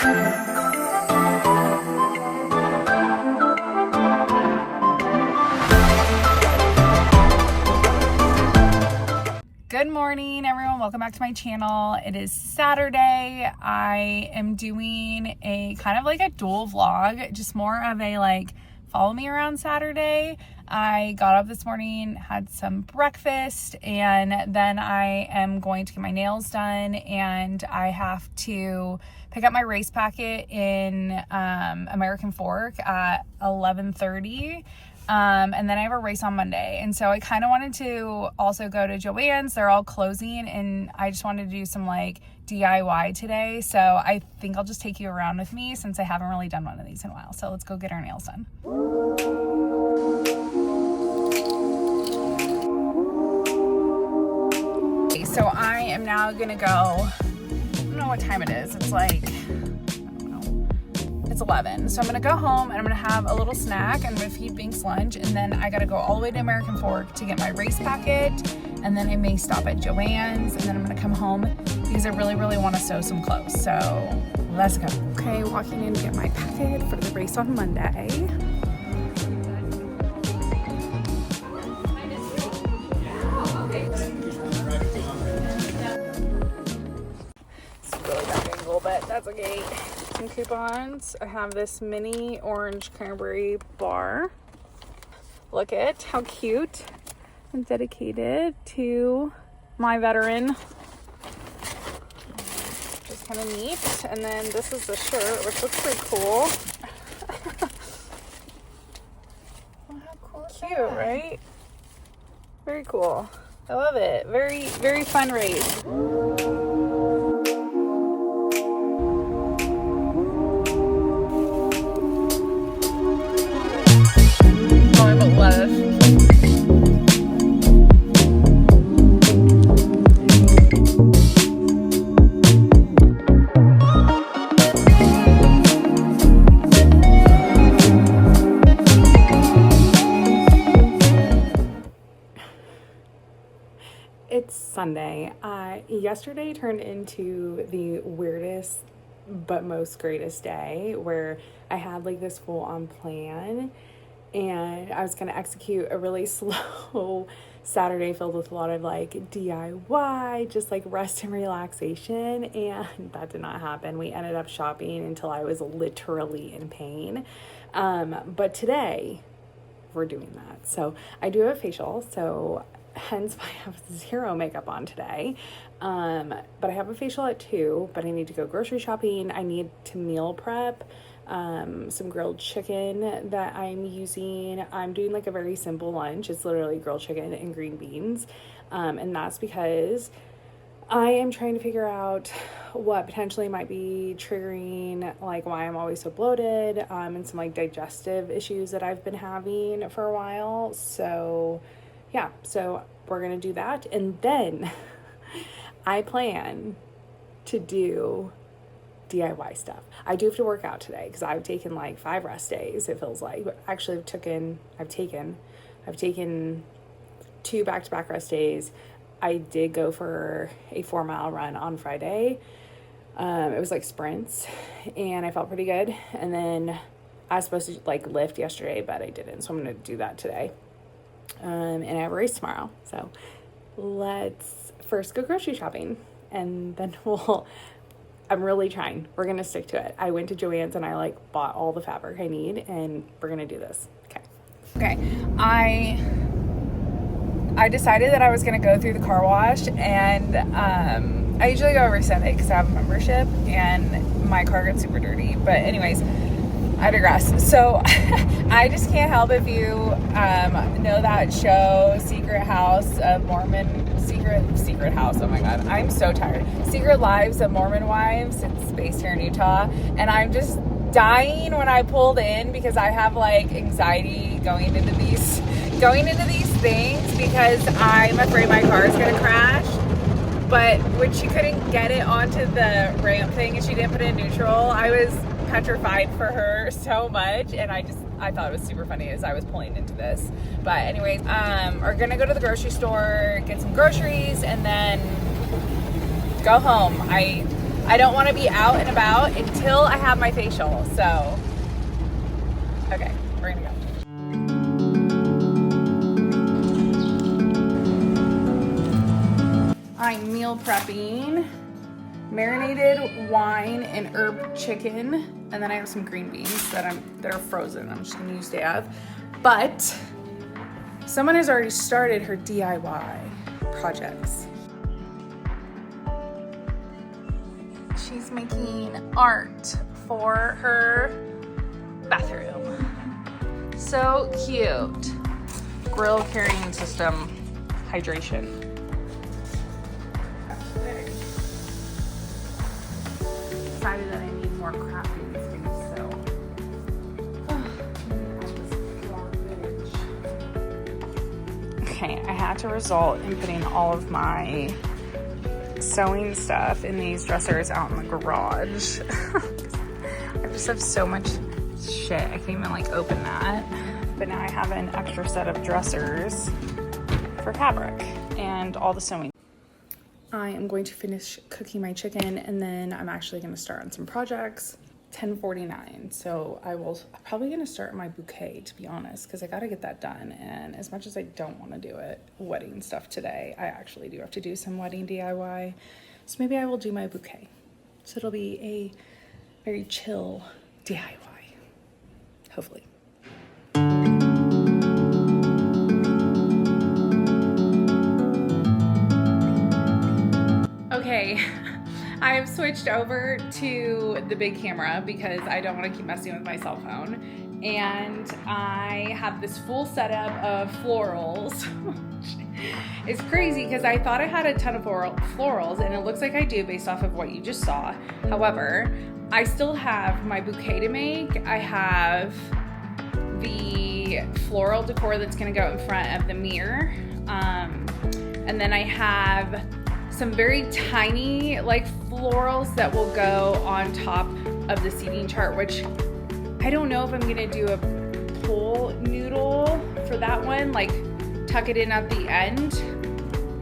Good morning, everyone. Welcome back to my channel. It is Saturday. I am doing a kind of like a dual vlog, just more of a like follow me around Saturday. I got up this morning, had some breakfast, and then I am going to get my nails done, and I have to pick up my race packet in American Fork at 11:30. And then I have a race on Monday. And so I kind of wanted to also go to Joann's. They're all closing, and I just wanted to do some like DIY today. So I think I'll just take you around with me since I haven't really done one of these in a while. So let's go get our nails done. Okay, so I am now gonna go, I don't know what time it is. It's like, it's 11. So I'm gonna go home and I'm gonna have a little snack. I'm gonna feed Binks lunch, and then I gotta go all the way to American Fork to get my race packet, and then I may stop at Joann's, and then I'm gonna come home because I really want to sew some clothes. So let's go. Okay, walking in to get my packet for the race on Monday. It's a really bad angle, but that's okay. Some coupons. I have this mini orange cranberry bar. Look at how cute and dedicated to my veteran. Just kind of neat. And then this is the shirt, which looks pretty cool. Oh, how cool is cute, that? Right? Very cool. I love it. Very fun race. It's Sunday. Yesterday turned into the weirdest but most greatest day where I had like this full on plan, and I was going to execute a really slow Saturday filled with a lot of like DIY, just like rest and relaxation, and that did not happen. We ended up shopping until I was literally in pain. But today we're doing that. So I do have a facial, so hence why I have zero makeup on today. But I have a facial at 2, but I need to go grocery shopping. I need to meal prep some grilled chicken that I'm using. I'm doing like a very simple lunch. It's literally grilled chicken and green beans. And that's because I am trying to figure out what potentially might be triggering, like why I'm always so bloated, and some like digestive issues that I've been having for a while. So yeah, so we're going to do that. And then I plan to do DIY stuff. I do have to work out today because I've taken like 5 rest days, it feels like. But actually I've taken 2 back-to-back rest days. I did go for a 4-mile run on Friday. It was like sprints, and I felt pretty good. And then I was supposed to like lift yesterday, but I didn't. So I'm going to do that today. And I have a race tomorrow. So let's first go grocery shopping, and then I'm really trying. We're going to stick to it. I went to Joann's and I like bought all the fabric I need, and we're going to do this. Okay. I decided that I was going to go through the car wash, and I usually go every Sunday because I have a membership and my car gets super dirty. But anyways, I digress. So I just can't help if you know that show, Secret House of Mormon, Secret House. Oh my God, I'm so tired. Secret Lives of Mormon Wives. It's based here in Utah, and I'm just dying when I pulled in because I have like anxiety going into these things because I'm afraid my car is gonna crash. But when she couldn't get it onto the ramp thing and she didn't put it in neutral, I was petrified for her so much, and I thought it was super funny as I was pulling into this. But anyways, we're gonna go to the grocery store, get some groceries, and then go home. I I don't want to be out and about until I have my facial. So, okay, we're gonna go. I'm meal prepping, marinated wine and herb chicken, and then I have some green beans that are frozen. I'm just gonna use to have. But someone has already started her DIY projects. She's making art for her bathroom. So cute. Grill carrying system, hydration. Decided that I need more crafting space, so okay, I had to resort in putting all of my sewing stuff in these dressers out in the garage. I just have so much shit. I can't even like open that. But now I have an extra set of dressers for fabric and all the sewing. I am going to finish cooking my chicken and then I'm actually going to start on some projects. 10:49, so I'm probably going to start my bouquet, to be honest, because I got to get that done. And as much as I don't want to do it wedding stuff today, I actually do have to do some wedding DIY, so maybe I will do my bouquet. So it'll be a very chill DIY, hopefully. Okay, I have switched over to the big camera because I don't want to keep messing with my cell phone. And I have this full setup of florals. It's crazy because I thought I had a ton of florals, and it looks like I do based off of what you just saw. However, I still have my bouquet to make. I have the floral decor that's going to go in front of the mirror. And then I have some very tiny like florals that will go on top of the seating chart, which I don't know if I'm gonna do a pull noodle for that one, like tuck it in at the end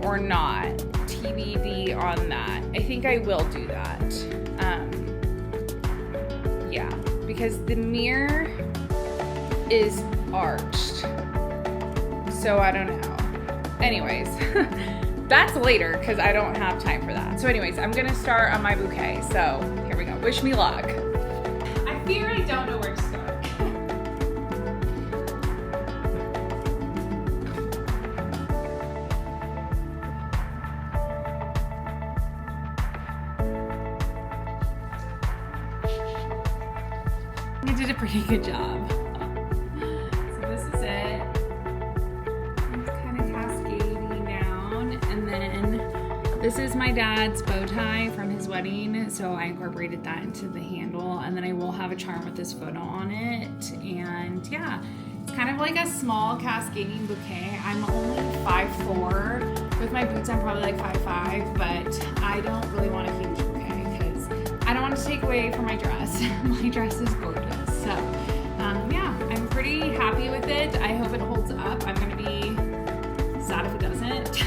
or not. TBD on that. I think I will do that. Yeah, because the mirror is arched, so I don't know. Anyways, that's later because I don't have time for that. So anyways, I'm gonna start on my bouquet. So here we go. Wish me luck. I fear I don't know where to start. You did a pretty good job. So this is it. This is my dad's bow tie from his wedding, so I incorporated that into the handle, and then I will have a charm with this photo on it. And yeah, it's kind of like a small cascading bouquet. I'm only 5'4". With my boots, I'm probably like 5'5", but I don't really want a huge bouquet because I don't want to take away from my dress. My dress is gorgeous. So yeah, I'm pretty happy with it. I hope it holds up. I'm gonna be sad if it doesn't.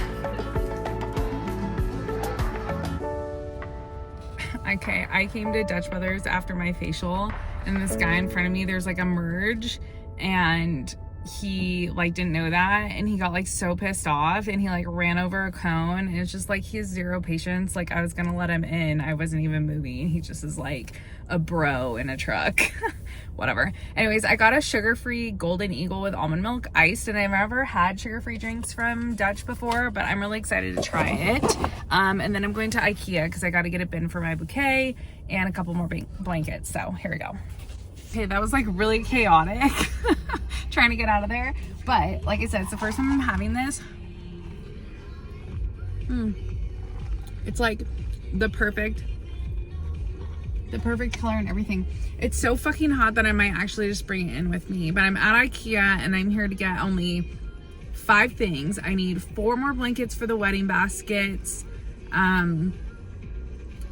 Okay, I came to Dutch Brothers after my facial, and this guy in front of me, there's like a merge, and he like didn't know that, and he got like so pissed off, and he like ran over a cone, and it's just like he has zero patience. Like I was gonna let him in, I wasn't even moving. He just is like a bro in a truck. Whatever. Anyways, I got a sugar-free Golden Eagle with almond milk iced, and I've never had sugar-free drinks from Dutch before, but I'm really excited to try it. And then I'm going to IKEA because I got to get a bin for my bouquet and a couple more blankets. So here we go. Okay, that was like really chaotic trying to get out of there, but like I said, it's the first time I'm having this. It's like the perfect color and everything. It's so fucking hot that I might actually just bring it in with me, but I'm at IKEA and I'm here to get only 5 things. I need 4 more blankets for the wedding baskets, in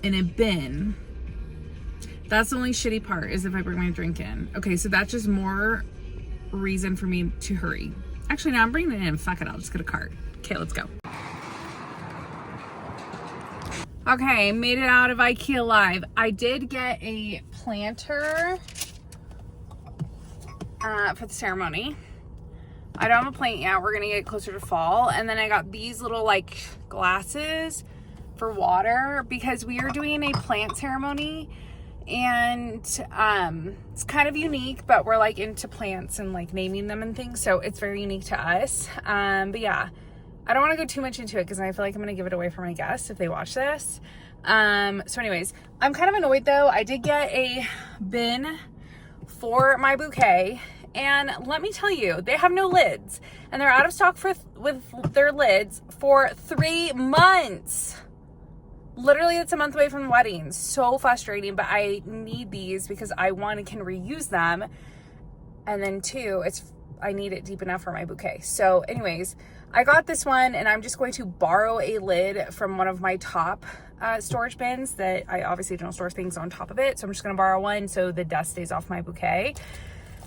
a bin. That's the only shitty part, is if I bring my drink in. Okay, so that's just more reason for me to hurry. Actually, no, I'm bringing it in. Fuck it, I'll just get a cart. Okay, let's go. Okay, made it out of IKEA alive. I did get a planter for the ceremony. I don't have a plant yet. We're gonna get closer to fall. And then I got these little like glasses for water because we are doing a plant ceremony, and it's kind of unique, but we're like into plants and like naming them and things, so it's very unique to us. But yeah, I don't want to go too much into it because I feel like I'm gonna give it away for my guests if they watch this. So anyways, I'm kind of annoyed though. I did get a bin for my bouquet, and let me tell you, they have no lids, and they're out of stock with their lids for 3 months. Literally, it's a month away from the wedding. So frustrating, but I need these because I, one, can reuse them, and then two, I need it deep enough for my bouquet. So anyways, I got this one, and I'm just going to borrow a lid from one of my top storage bins that I obviously don't store things on top of it. So I'm just going to borrow one so the dust stays off my bouquet.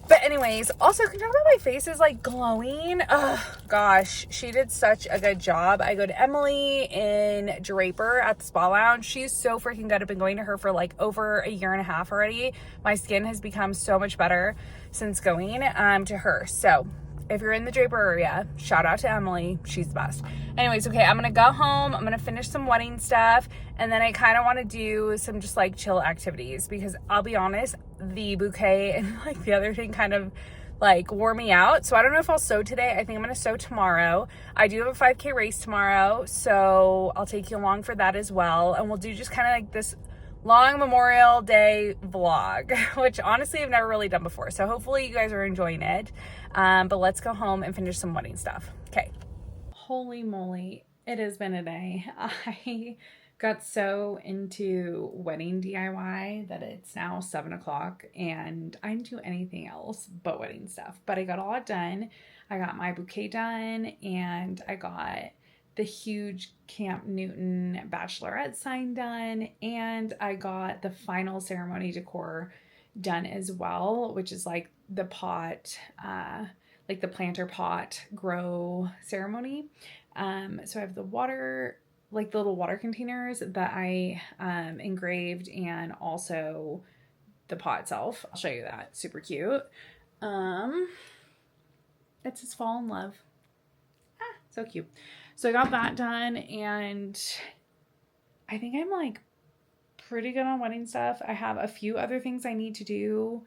But anyways, also, can you talk about my face is like glowing? Oh gosh, she did such a good job. I go to Emily in Draper at the Spa Lounge. She's so freaking good. I've been going to her for like over a year and a half already. My skin has become so much better since going to her. So if you're in the Draper area, shout out to Emily. She's the best. Anyways, okay, I'm gonna go home. I'm gonna finish some wedding stuff, and then I kind of want to do some just like chill activities because I'll be honest, the bouquet and like the other thing kind of like wore me out. So I don't know if I'll sew today. I think I'm gonna sew tomorrow. I do have a 5K race tomorrow, so I'll take you along for that as well, and we'll do just kind of like this long Memorial Day vlog, which honestly I've never really done before. So hopefully you guys are enjoying it. But let's go home and finish some wedding stuff. Okay. Holy moly, it has been a day. I got so into wedding DIY that it's now 7 o'clock and I didn't do anything else but wedding stuff. But I got a lot done. I got my bouquet done, and I got the huge Camp Newton bachelorette sign done, and I got the final ceremony decor done as well, which is like the pot, like the planter pot grow ceremony. So I have the water, like the little water containers that I engraved, and also the pot itself. I'll show you that. Super cute. It says fall in love. So cute. So I got that done, and I think I'm like pretty good on wedding stuff. I have a few other things I need to do,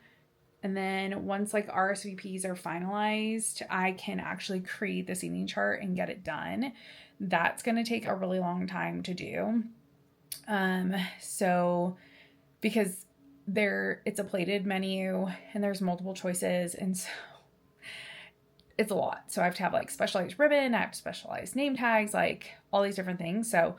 and then once like RSVPs are finalized, I can actually create the seating chart and get it done. That's going to take a really long time to do. So because it's a plated menu and there's multiple choices, and so it's a lot. So I have to have like specialized ribbon, I have to specialize name tags, like all these different things. So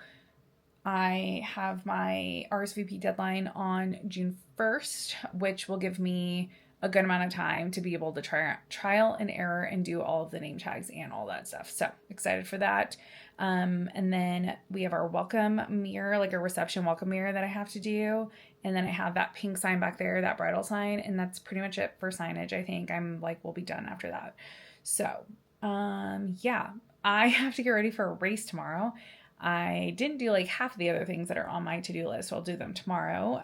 I have my RSVP deadline on June 1st, which will give me a good amount of time to be able to trial and error and do all of the name tags and all that stuff. So excited for that. And then we have our welcome mirror, like a reception welcome mirror that I have to do. And then I have that pink sign back there, that bridal sign. And that's pretty much it for signage. I think we'll be done after that. So, yeah, I have to get ready for a race tomorrow. I didn't do like half of the other things that are on my to-do list, so I'll do them tomorrow.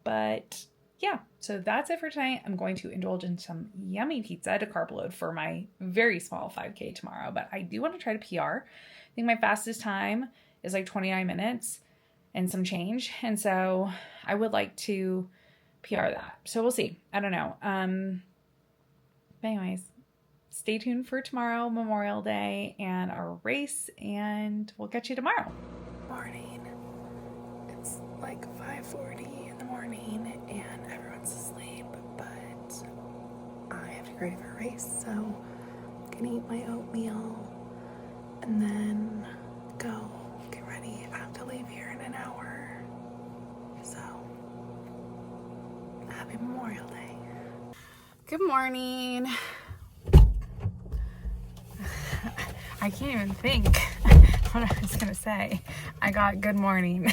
But yeah, so that's it for tonight. I'm going to indulge in some yummy pizza to carb load for my very small 5K tomorrow, but I do want to try to PR. I think my fastest time is like 29 minutes and some change. And so I would like to PR that. So we'll see. I don't know. But anyways, stay tuned for tomorrow, Memorial Day, and our race, and we'll catch you tomorrow. Morning. It's like 5:40 in the morning, and everyone's asleep, but I have to get ready for a race, so I'm gonna eat my oatmeal and then go get ready. I have to leave here in an hour, so happy Memorial Day. Good morning. I can't even think what I was gonna say. I got good morning.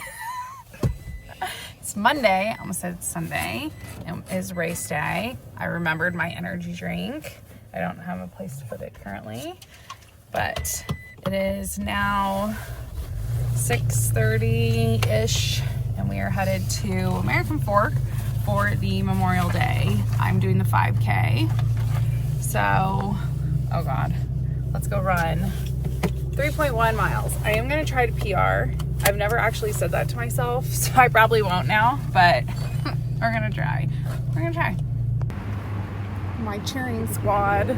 It's Monday, I almost said it's Sunday. It is race day. I remembered my energy drink. I don't have a place to put it currently, but it is now 6:30-ish, and we are headed to American Fork for the Memorial Day. I'm doing the 5K. So, oh God, let's go run 3.1 miles. I am gonna try to PR. I've never actually said that to myself, so I probably won't now, but we're gonna try. We're gonna try. My cheering squad.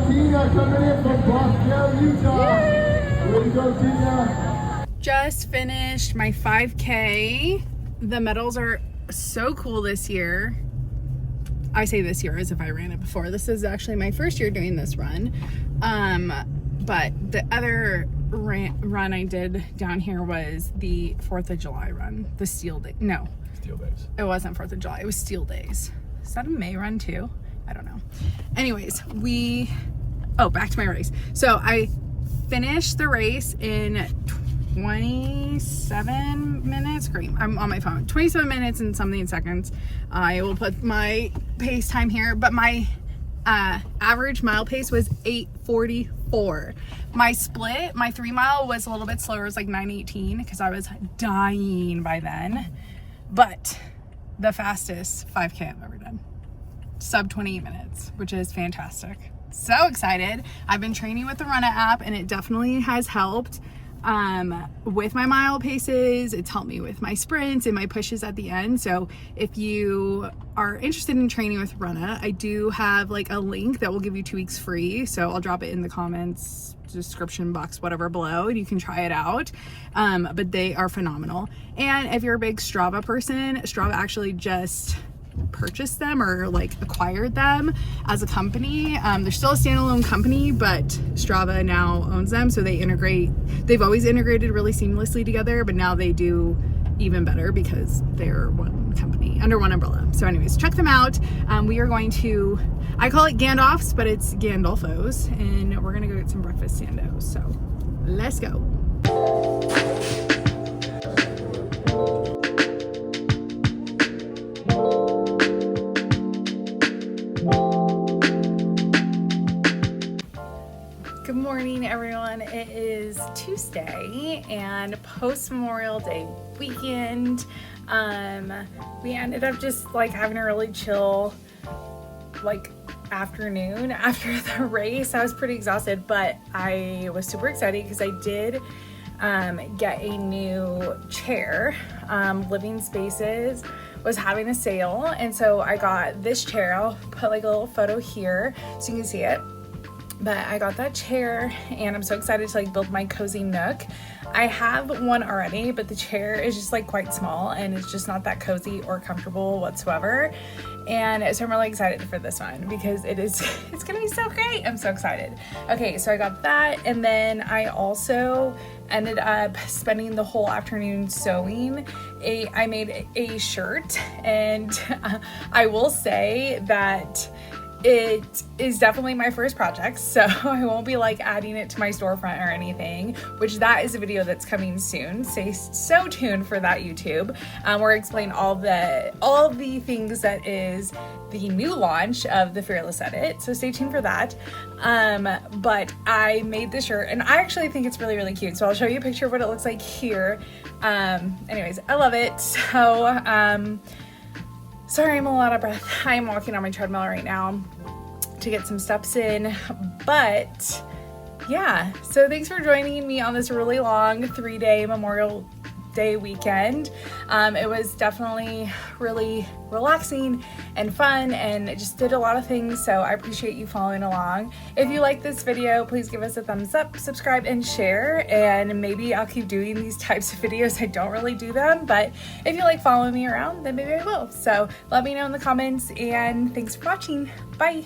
Tina coming in from Boston, Utah. Way to go, Tina. Just finished my 5K. The medals are so cool this year. I say this year as if I ran it before. This is actually my first year doing this run. But the other run I did down here was the 4th of July run. The Steel Day. No. Steel Days. It wasn't 4th of July. It was Steel Days. Is that a May run too? I don't know. Anyways, back to my race. So I finished the race in 27 minutes. Great. I'm on my phone. 27 minutes and something seconds. I will put my pace time here, but my average mile pace was 8:44. My split, my 3 mile was a little bit slower. It was like 9:18 because I was dying by then. But the fastest 5K I've ever done. Sub 28 minutes, which is fantastic. So excited. I've been training with the Runna app, and it definitely has helped with my mile paces. It's helped me with my sprints and my pushes at the end. So if you are interested in training with Runna, I do have like a link that will give you 2 weeks free. So I'll drop it in the comments, description box, whatever below, and you can try it out. But they are phenomenal. And if you're a big Strava person, Strava actually just purchased them or like acquired them as a company. They're still a standalone company, but Strava now owns them, so they've always integrated really seamlessly together, but now they do even better because they're one company under one umbrella. So anyways, check them out. We are going to, I call it Gandalf's, but it's Gandolfo's, and we're gonna go get some breakfast sandos. So let's go. Good morning, everyone. It is Tuesday and post Memorial Day weekend. We ended up just like having a really chill like afternoon after the race. I was pretty exhausted, but I was super excited because I did get a new chair. Living Spaces was having a sale, and so I got this chair. I'll put like a little photo here so you can see it. But I got that chair, and I'm so excited to like build my cozy nook. I have one already, but the chair is just like quite small, and it's just not that cozy or comfortable whatsoever. And so I'm really excited for this one because it's gonna be so great. I'm so excited. Okay, so I got that, and then I also ended up spending the whole afternoon sewing. I made a shirt, and I will say that it is definitely my first project, so I won't be like adding it to my storefront or anything, which that is a video that's coming soon. Stay so tuned for that YouTube. Where I explain all the things that is the new launch of the Fearless Edit, so stay tuned for that. But I made this shirt, and I actually think it's really, really cute, so I'll show you a picture of what it looks like here. Anyways, I love it. So sorry, I'm a lot of breath. I'm walking on my treadmill right now to get some steps in, but yeah, so thanks for joining me on this really long 3-day Memorial Day weekend. It was definitely really relaxing and fun, and it just did a lot of things, so I appreciate you following along. If you like this video, please give us a thumbs up, subscribe, and share, and maybe I'll keep doing these types of videos. I don't really do them, but if you like following me around, then maybe I will. So let me know in the comments, and thanks for watching. Bye.